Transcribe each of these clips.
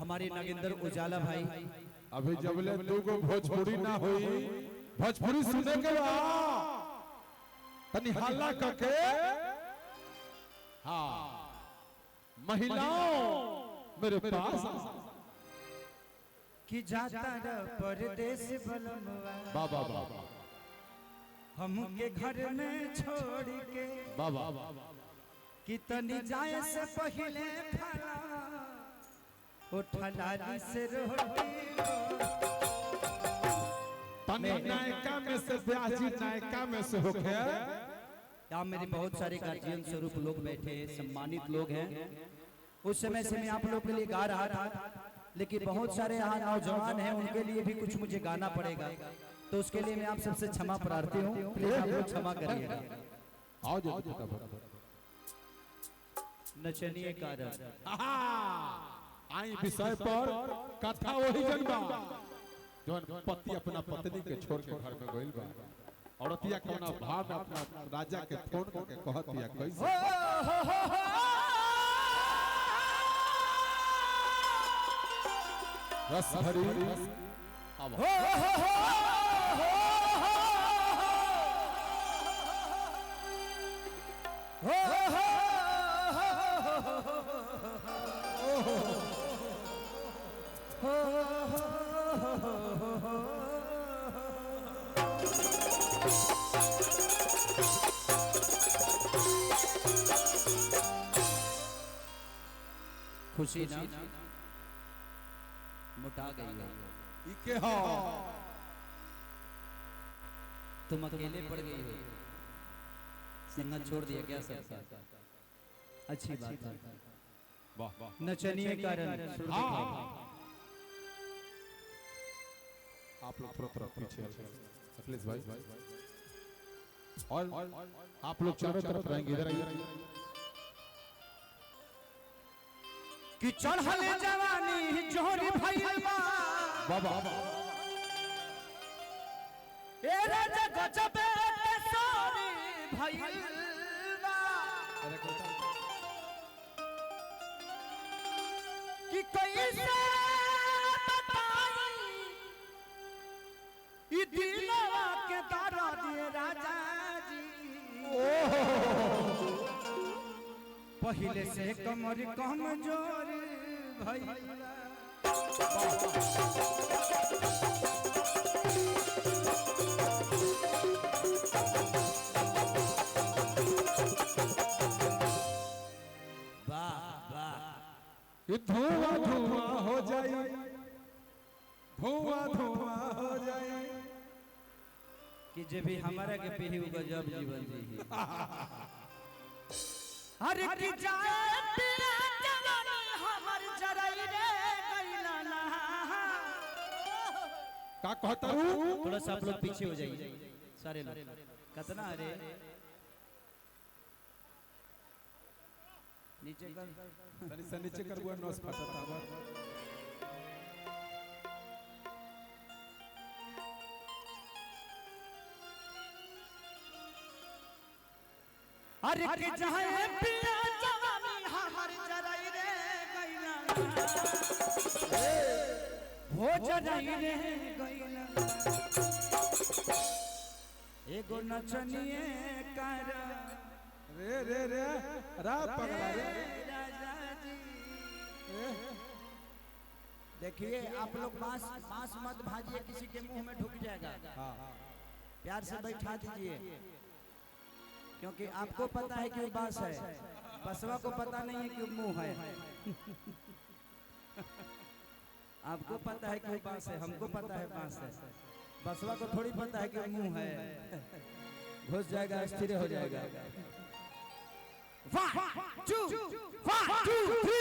हमारे नागेंद्र उजाला भाई। अभी जबले तू को भोजपुरी ना हुई, भोजपुरी सुने के तनी हल्ला करके हाँ महिलाओं मेरे पास कि जाता र परदेश बलमवा बाबा बाबा हमके घर में छोड़ के बाबा कि तनी जाए से पहले खाना उठलाली से रोटी तनी नायका में से ब्याजी नायका में से होके यहाँ मेरे बहुत सारे गार्जियन स्वरूप लोग बैठे हैं, सम्मानित लोग हैं। उस समय से मैं आप लोग के लिए गा रहा था, लेकिन बहुत सारे यहाँ नौजवान हैं, उनके लिए भी कुछ मुझे गाना पड़ेगा, तो उसके लिए मैं आप सबसे क्षमा प्रार्थी हूँ। प्लीज आप लोग क्षमा करिएगा। आओ जो नचनिए कारण आई विषय पर कथा वही जनबा जौन पति अपना पत्नी के छोड़ के घर में गइल बा, औरतिया कौना भाव में अपना राजा के फोन करके कहतिया कैसे रस भरी खुशी ना मोटा गई है, इके हो तुम अकेले पड़ गई हो, संगत छोड़ दिया क्या सब? अच्छी बात है। वाह वाह नचनिए कारण आप लोग थोड़ा पीछे अखिलेश भाई और आप लोग चारों तरफ रहेंगे, इधर आइए कि चढ़ल जवानी जोरी भइल बा बाबा ए राजा गजबे के सोरी भइल बा कि कैसे बताई ई दिलवा के दारा दिए राजा जी। पहले से कमर कमजोर भइला ये धुआं धुआं हो जाए, धुआं धुआं हो जाए कि जब भी हमारा के पीही गजब जीवन जी हर की जाए पिया जवानी हमर जरई रे गइला ना। का कहता हूं? थोड़ा सा आप लोग पीछे हो जाइए सारे लोग। कितना अरे नीचे कर, तनी से नीचे कर, वो नस फटता बा। अरे के जाए पिया जवानी हमर जरई रे गइला हो जरई रे गइला। एगो नचनिए कर रे रे रे रा पगला रे राजा जी। देखिए आप लोग बांस मत भाजिए, किसी के मुंह में ढुक जाएगा। प्यार से बैठा दीजिए, क्योंकि आपको पता है कि वो बांस है, बसवा को पता नहीं है कि वो मुंह है। आपको पता है कि वो बांस है, हमको पता है बांस है, बसवा को थोड़ी पता है कि वो मुंह है। घुस जाएगा, स्थिर हो जाएगा। 1 2 3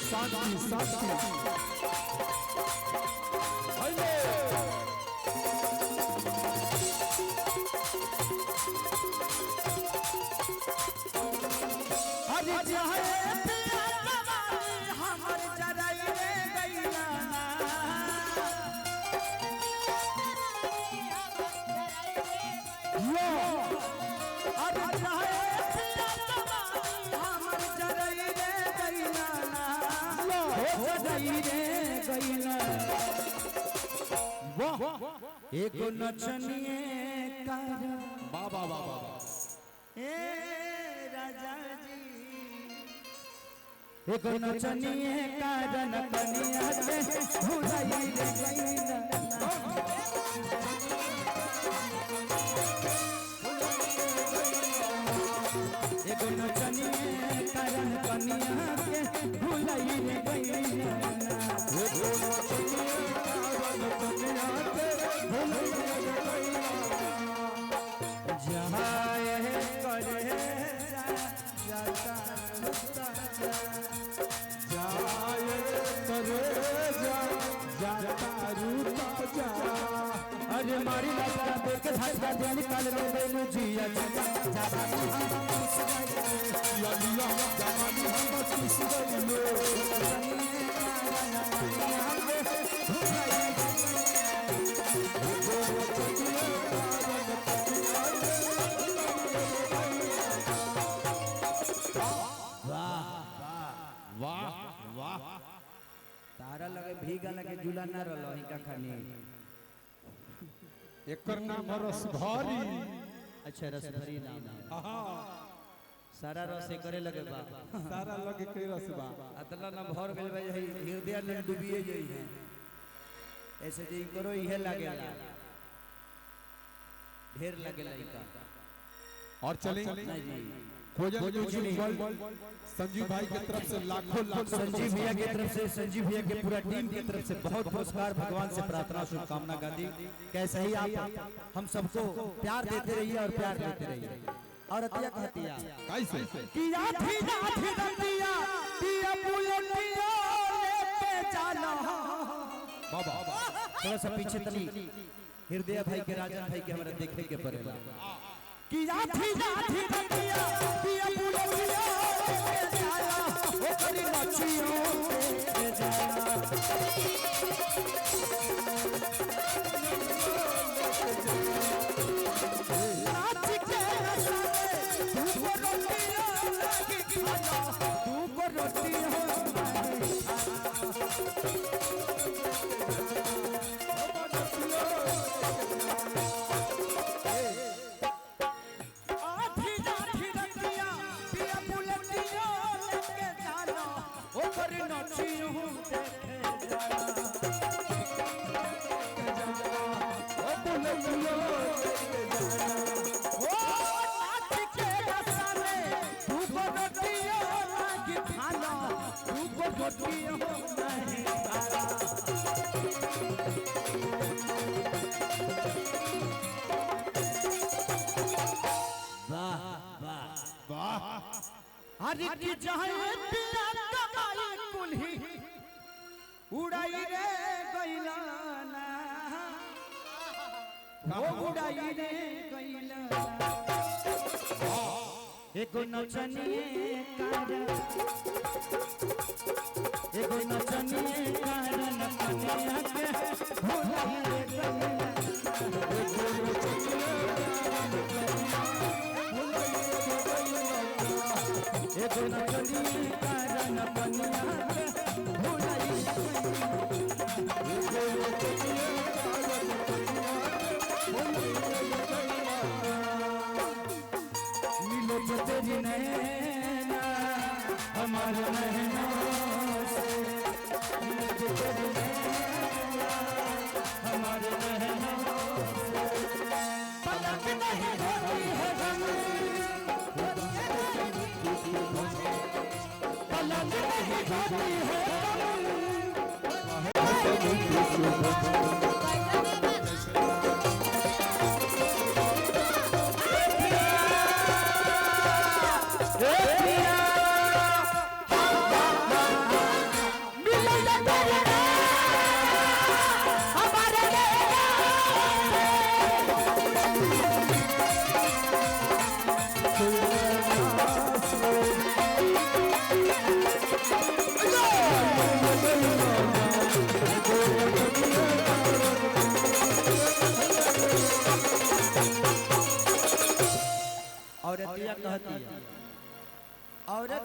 शांति शांति हेलो अरे चाहे हमर जरई रे गइला ना हो जरई रे गइला वाह एको नचनिए कर बाबा बाबा ए राजा जी एको नचनिए कारण कनिया के भुलाई रे गइला एको नचनिए कारण कनिया के भुलाई रे गइला एको नचनिए कारण कनिया के भुलाई रे गइला जहाए करे जाता जाए करे जाता रूपा जा अरे मारी लाता देख धक्का दे निकाल रे बेनु जिया लिया जवानी हम किस गइलो वाह वाह तारा लगे भीगा लगे झूला ना रलो हिका खानी एकर नाम रसभरी अच्छा रसभरी नाम है हां सारा रस करे लगे बा सारा लगे कई रसबा अतला ना भर गइल बा हृदय में डूबिए जई है ऐसे जे करो इहे लागेला ढेर लागेला इका और चलें खोजल म्यूजिक वर्ल्ड संजीव भाई की तरफ से लाखों लाख संजीव भैया की तरफ से संजीव भैया के पूरा टीम की तरफ से बहुत पुरस्कार भगवान से प्रार्थना शुभकामना गादी कैसे ही आप हम सबको प्यार देते रहिए और प्यार देते रहिए और अतिया कहतिया कैसे कि आधी आधी रतिया पिया बुलटिया लेके चला बाबा थोड़ा सा पीछे तनी हृदय भाई के राजन भाई के हमरा देखे के पड़ेगा कि आधी आधी रतिया पिया बुलटिया लेके चला ओ करी नचियो के जाला हरि की चाहे पिया कमाई कुल्ही उड़ाई रे गइला ना वो उड़ाई रे गइला एको नचनिए कारण कन्या के भुलाई रे गइला एको नचनिए कारण कन्या के भुलाई मिलो जो तेरी नैना हमारे नैनों से मिलो जो तेरी नैना हमारे नैनों से पलक नहीं होती है गम पलक नहीं होती है Oh, औरतिया कहती है औरत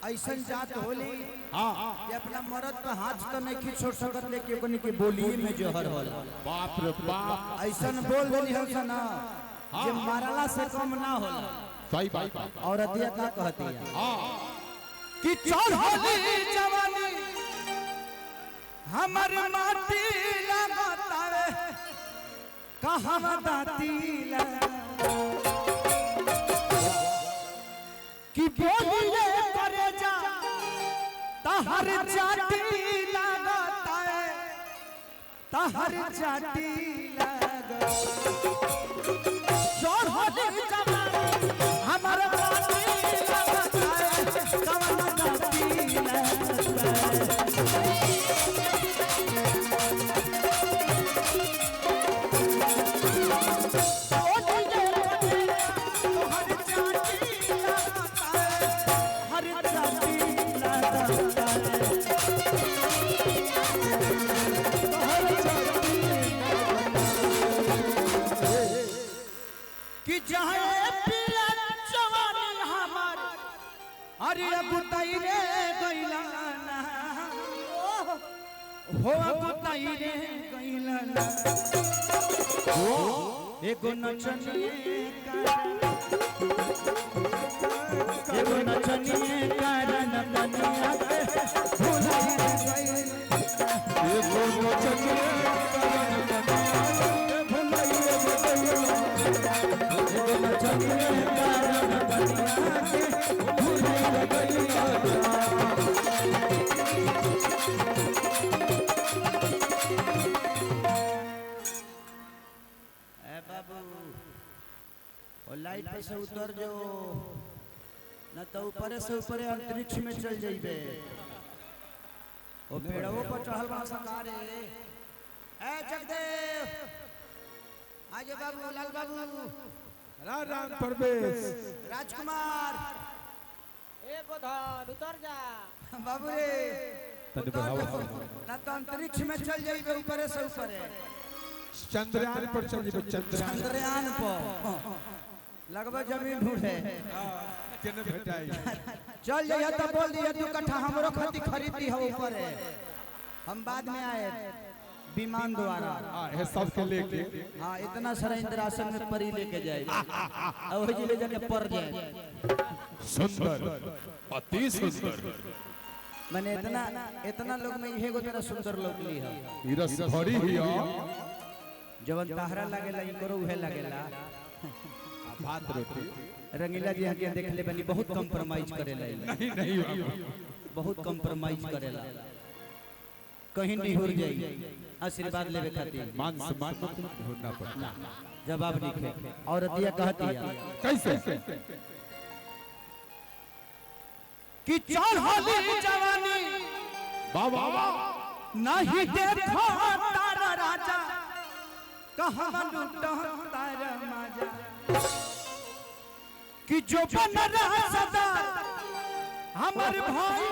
ऐसन जात होली हाँ ये अपना मर्द पे हाथ तो नहीं छोड़ सकत लेके ओकनी के बोली में जोहर होला बाप रे बाप ऐसन बोल देनी हम ना जे मारला से कम ना होला सही बात औरतिया का कहती है हाँ कि चल होली जवानी हमर माटी लगाता है कहाँ दाती कि बोलिए करे जा तहर जाटी लगाता है तहर जाटी लगा चल होली जवानी हमर माटी लगाता है कहाँ दाती लगा कि जहाँ पिया जवानी हमार अरे बुताई रे गइलाना हो बुताई रे गइलाना एगो नचनिए कारण दुनिया के भुलाई रे गइलाना एगो नचनिए कारण भुलाई रे लाइट पे से उतर जो न तो ऊपर से ऊपर अंतरिक्ष में चल जाइबे ओ पेड़ों पर चढ़ल बा सरकार ए जगदेव आज बाबू लाल बाबू राम प्रवेश राजकुमार ए गोधन उतर जा बाबू रे ना तो अंतरिक्ष में चल जाइबे ऊपर से ऊपर चंद्रयान पर चल जीबे चंद्रयान पर लगभग जमीन ढूंढे केने भेटाई चल जाइए तो बोल दिए 2 कट्ठा हमरो खाती खरीदी है ऊपर हम बाद में आए विमान द्वारा है सबके लेके हाँ इतना सारा इंद्रासन में परी लेके जाएगा और वही ले जाके पड़ जाए सुंदर अति सुंदर मैंने इतना लोग में ये गोतरा सुंदर लोग ली है रस भरी ही जवन ताहरा लागेला इकरो उहे लागेला भात रोटी रंगीला जी के देख ले बनी बहुत कंप्रोमाइज करेला नहीं नहीं बहुत कंप्रोमाइज करेला कहीं नहीं हो जाई आशीर्वाद लेवे खातिर मान सम्मान मत ढूंढना पड़ता जवाब लिखे औरतिया कहती है कैसे कि चल होली जवानी बाबा नहीं देखो तारा राजा कहाँ लूटो तारा माजा कि जो बन रहा सदा हमर भाई